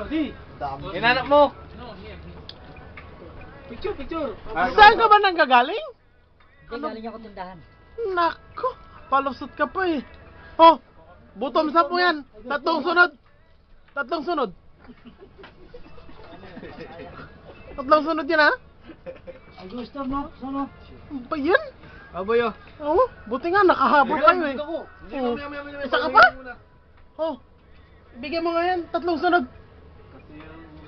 Di. Dami. Inanak mo. Picture. Saan ka ba nanggagaling? Hindi, galing ako tindahan. Nako, palusot ka pa eh. Oh, bottom up mo yan. Tatlong sunod. Tatlong sunod yan ha. Ay, gusto mo? Sono? Ano ba yan? Aboy oh. Oo, buti nga nakahabol tayo eh. Oo. Isa ka pa? Oh, bigyan mo nga yan. Tatlong sunod.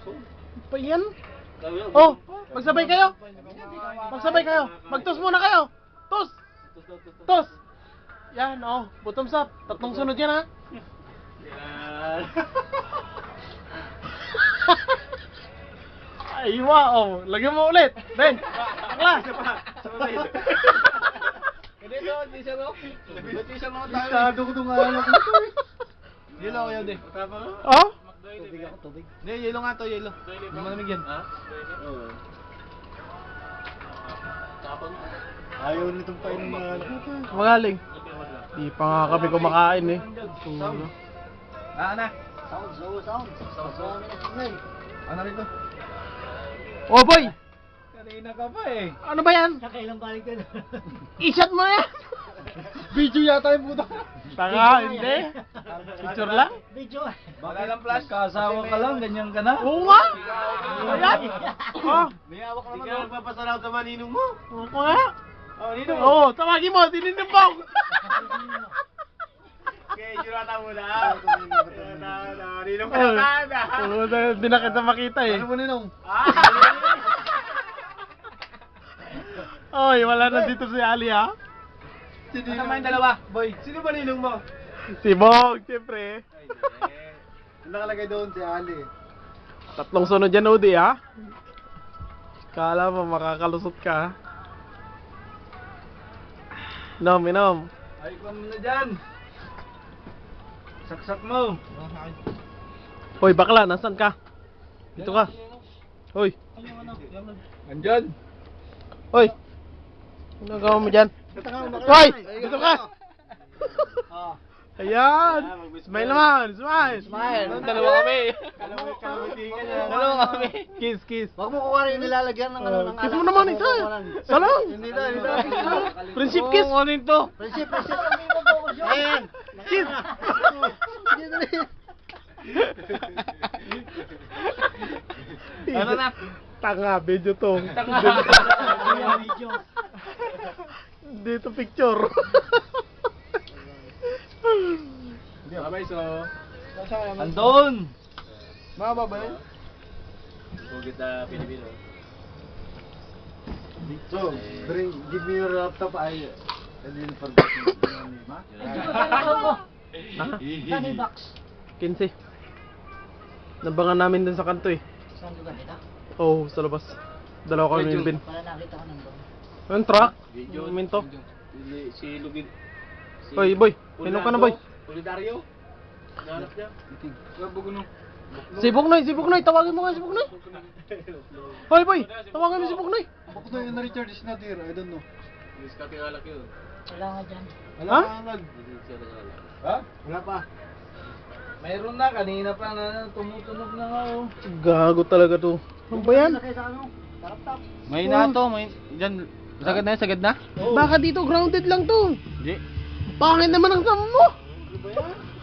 Ano ba yan? Oh, magsabay kayo. Magtos muna kayo. Tos. Yan, oh, bottoms up. Tatlong sunod yan ha. Yan. Ay, wow. Lagyan mo ulit. Ben, bakla. Hindi siya mo. Isado ko itong alam ko ito eh. Yelo ko yun eh. Oh? Tubig ako, tubig. Hindi, yelo nga to, yelo. Hindi malamig yan. Ha? Oo. Ayaw nitong pain ng mga anak. Magaling. Di pa nga kami kumakain eh. Ana. Sound. Sound na signal. Ano rito? Oh boy! Kanina ka pa eh. Ano ba yan? Sa kailang balik ka na. I-shot mo yan! Video yata yung puta. Tanga, hindi. Picture lang? Video. Wala lang flash. Kasawa ka lang, ganyan ka na. Oo nga! Ayan! Oh, May hawak ka naman. Hindi ka nagpapasalaw sa maninong mo. oo nga! Oh, ninong. Oo, tawagin mo, tininimbang! Okay, jurata mo na. Ninong ka na. Oo, di na kita makita eh. Ano mo ninong? Oy, wala na dito si Ali ha? Kasama yung dalawa, boy. Sino ba ninong mo? Si Bog, siyempre. Ang nakalagay doon si Ali. Tatlong sunod yan, Odi ha? Kala mo makakalusot ka ha? Inom. Ay, kung na dyan. Saksak mo. Hoy, bakla, nasan ka? Dito ka. Hoy. Andyan. Hoy. Ano gawin mo dyan? Hoy! Dito ka! Ayan! Smile naman! Smile! Dalawa kami! Dalawa kami! Kiss! Huwag mo kuha rin nilalagyan ng ano ng Kiss mo naman isa! Salang! Hindi na. Friendship kiss! Ano yun to? Prinsip. Ayan. Kiss! Ano na? Tanga, video to. Video. Dito picture. Babay, so. Andun! Mama ba yun? Bugit na Pilipino. So, give me your laptop. I will forget your name, ha? Saan yung box? 15. Nabangan namin dun sa kanto eh. Saan lugar ito? Oo, sa labas. Dalawa kami yung bin. Wala nakita ko nang doon. Anong truck? Video. Minto. Si Lugin. Hoy, boy. Pinom ka na, boy. Solidario. Nahanap niya. Buguno. Si Buknoy. Tawagin mo nga si Buknoy. Hoy, boy. Tawagin mo si Buknoy. Bakit na yung Richard is not here? I don't know. Miss ka tingalak yun. Wala nga dyan. Wala Ha? ka agad. Ha? Wala pa. Mayroon na, kanina pa na tumutunog na nga oh. Gago talaga to. Ano ba yan? Sakay sa ano? Laptop. May na to, may dyan. Sagad na? Baka dito grounded lang to. Hindi. Pangit naman ang sama mo.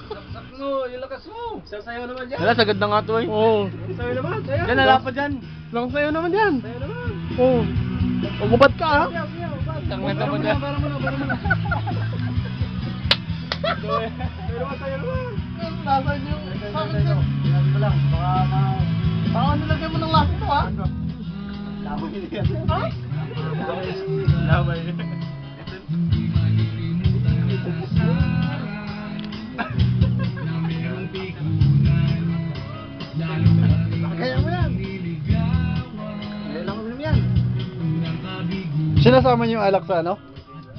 Saksak mo, yung lakas mo. Sasayaw naman dyan. Wala, sagad na nga to eh. Oo. Sasayaw naman, sayaw. Dyan, nalapad dyan. Lang sa'yo naman yan. Sayaw naman. Oo. Umubad ka ha. Tangin naman dyan. Para mo na. Sayaw naman. Nasaan yung... Sabi ko lang, Baka nilagay mo ng last to ha. Tama yun. Ha? Lamay. Kaya mo yan. Kaya lang uminom yan. Sinasama niyo yung alak sa ano?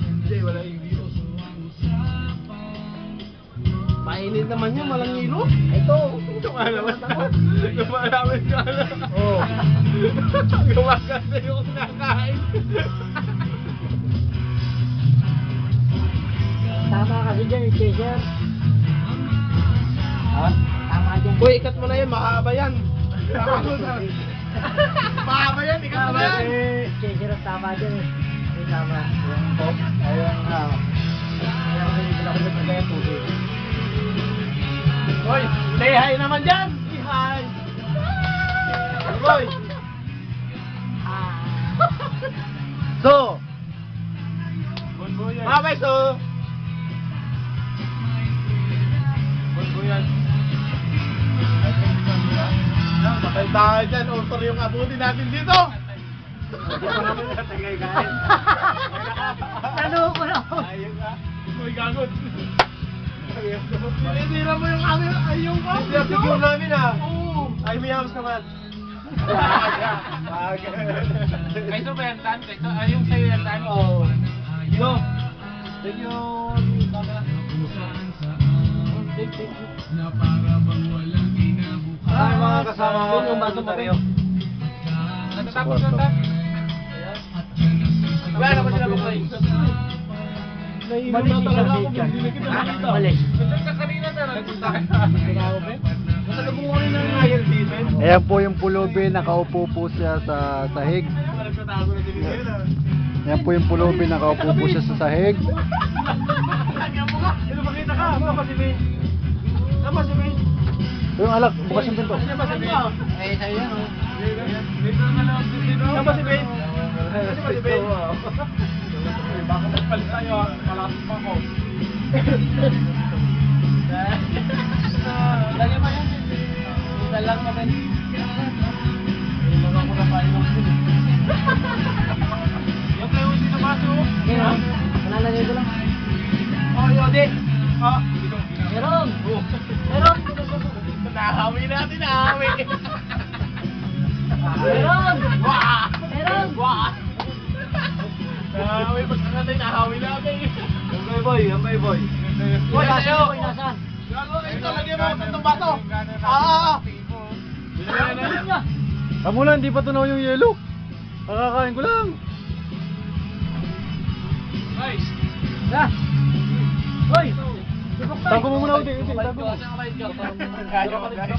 Hindi, wala yung video. Mainit naman yan, malang hilo. Ito. Lumalaman ka na. Oo. Gumagas na yung kinakain. Tama kasi dyan yung chaser. Ha? Tama Boy, ikat mo na yan, mahaba yan. Mahaba yan, ikat mo na yan. Sisirap tama dyan eh. May tama. Yung pop. Ayun na. Ayun ko hindi ako nagpagaya tubig. Boy, say hi naman dyan. Say hi. Boy. So. Mga guys, so. Patay tayo dyan, author yung abutin natin dito. Tanong ko na ako. Uy, gagod. Sinisira mo yung amin, ay yung ka. Sinisira namin ah. Oo. Ay, may house naman. Kayso ba yan, Tan? Kayso, yung sa'yo yan, Tan? Oo. Yo! Thank you. Ay, mga kasama ko. Yung baso mo, Tayo. Natatapos na, Tan? Wala na ba sila ba kayo? Malis yung sasage ka. Malis. Saan ka kanina, Tan? Nagpunta ka. Nasalubong ko rin ng higher season. Ayan po yung pulubi, nakaupo po siya sa sahig. Nagtatago na din yun ah. Ayan po yung pulubi, nakaupo po siya sa sahig. Lagyan mo ka. Sino makita ka? Ano ba si May? Ano ba si May? Yung alak, bukas yung pinto. Ano ba si May? Eh, sa'yo yan oh. Ano ba si May? Ano ba si May? Baka nagpalit tayo ah. Malapit pa ako. Lagyan mo yan. Minsan lang pa, Ben. Yung mga ko na paano lang din. Yung kayo hindi na baso. Ngayon, nalalagay ko lang. Oh, Yodi. Oh. Meron! Meron! Nahawi natin, nahawi. Meron! Wah! Meron! Wah! Nahawi, pagkakatay, nahawi natin. Ambay boy, ambay boy. Boy, tayo. Boy, nasaan? Gago, ito, lagyan mo itong baso. Ah! Bilhin niya! Amo lang, hindi pa tunaw yung yelo. Kakakain ko lang. Nice! Na! Hoy! Sibok tayo! Tago mo muna, Udi. Udi, tago mo. Kaya ko tayo.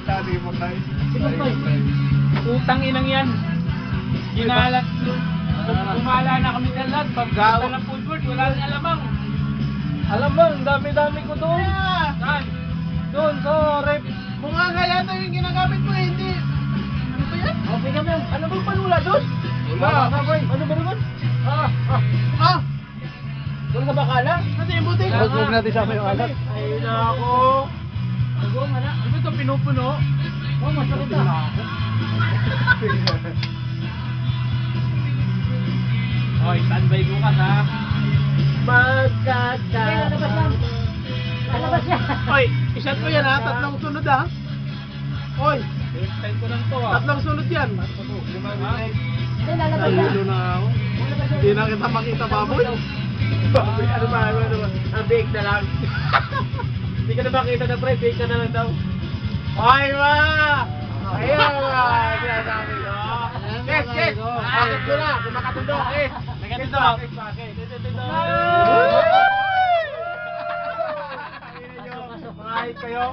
Sabi mo tayo. Sibok tayo! Utang inang yan. Ginalat doon. Kumala na kami sa lahat. Pagkata ng food court, wala rin alamang. Alam mo, ang dami-dami ko doon. Saan? Doon sa rep. Kung nga kaya ito yung ginagamit mo, hindi. Ano ba yan? Okay kami. Ano bang panula doon? Wala. Ano ba naman? Ah! Doon ka bakala? Kasi yung buti. Huwag natin sama yung alat. Ay, nako. Huwag nga na. Ano ito, pinupuno? Oh, masakit ah. Hoy, standby bukas ha. Magkaka. Ay, lalabas yan. Lalabas yan. Oy, isat mo yan ha, tatlong sunod ha. Oy, First time ko lang to ha. tatlong sunod yan. Ay, lalabas yan. Ayulo na ako. Hindi na kita makita baboy. Baboy, ano ba? Ang bake na lang. Hindi ka na makita na pre, bake ka na lang daw. Ay ma! Ayun ma! Sinasabi ko. Yes, yes! Bakit ko na? Kung makatundo. Yes! Nakatundo. Bakit? Mga hit kayo?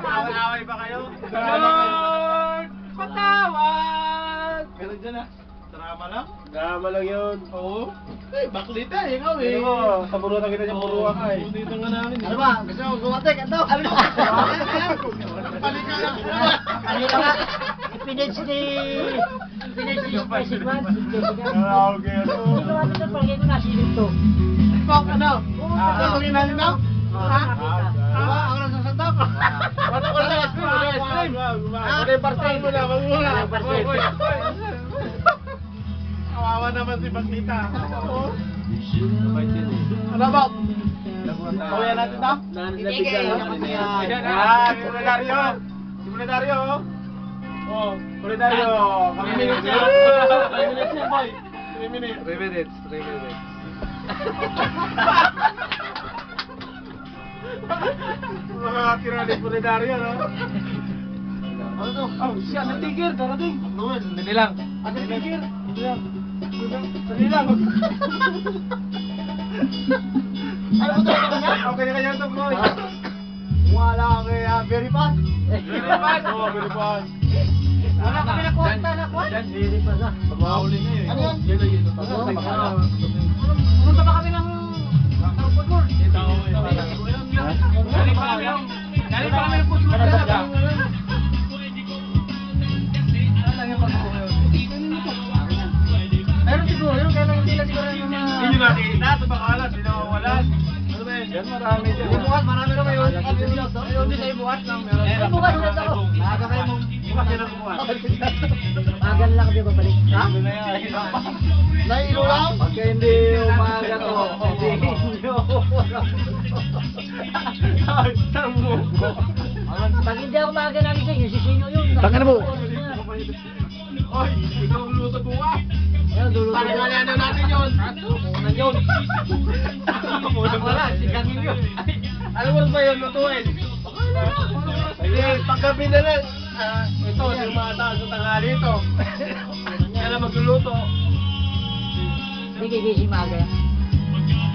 Away-away ba kayo? Lord! Patawad! Pero dyan ah. Drama lang? Drama lang yun. Oo. Eh, baklita eh, ikaw eh. Oo, sa buruan kita niyang buruan ka eh. Dito nga namin. Ano ba? Gusto mo gumatek? Ano? Ano? Palit ka lang. Kanina nga, ipinage ni Spicy Man, si Jessica. Ah, okay. Hindi ko natin ito, pagkaya ko nasilip to. Pok, ano? Sasabihin natin daw? Ha? Nakita. Diba? Ako nang sasandak. Wala ko na ice cream. Wala ice cream. Wala yung parcel mo na. Wag mo na. Wala yung parcel. Kawawa naman si Baklita. Ano ba? Kawaya natin daw? Nabigyan lang kami yan. Ah, Simunadaryo. Simunadaryo. Oh, Simunadaryo. Kami minutes yan. 3 minutes yan, boy. 3 minutes. 3 minutes, 3 minutes. Mga tira ni Simunadaryo, no? Ano to? Oh, siya, natigir. Darating. Hindi lang. Ano tigir? Hindi lang. Dali lang. Ano ba ito? Okay na kanya ito, boy. Wala kay very fast. Very fast. Oo, very fast. Wala kami na kwanta na kwanta. Very fast ah. Pag-mauli na yun. Ano yan? Yelo. Pumunta pa kami ng football. Galing pa kami ng football talaga. Meron siguro yun, kaya lang hindi lang siguro yung mga... Hindi nyo nakikita, ito bakalan, hindi nawawalan. Ano ba yun? Yan marami dyan. Yung bukas, marami naman yun. Ayun din ay bukas lang. Meron. Ay, bukas ulit ako. Maaga kayo mong bukas yun ang bukas. Magal lang kami babalik. Ha? Ito na yan. Nailo lang? Pagka hindi umaga to, hindi nyo. Saan mo? Pag hindi ako maga nagising, yung sisino yun. Tangina mo. Oy, ikaw ang luto bukas. Ayun, dulo. Parang ano natin yun? Kunan yun. Wala, sigangin yun. Alam mo ba yun, lutuin? Sige, paggabi na lang. Ito, yung mga tao sa tanghali ito. Kaya na magluluto. Hindi gigising maga.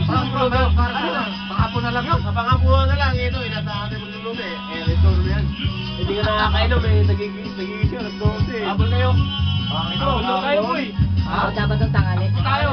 Pangapon na lang yun. Pangapunan na lang. Ito, inasahan natin magluluto eh. Ito na yan. Hindi ka nakakainom eh. Nagigising, alas 12 eh. Habol kayo. Ito, luto tayo boy. Dapat ng tangali. Tayo,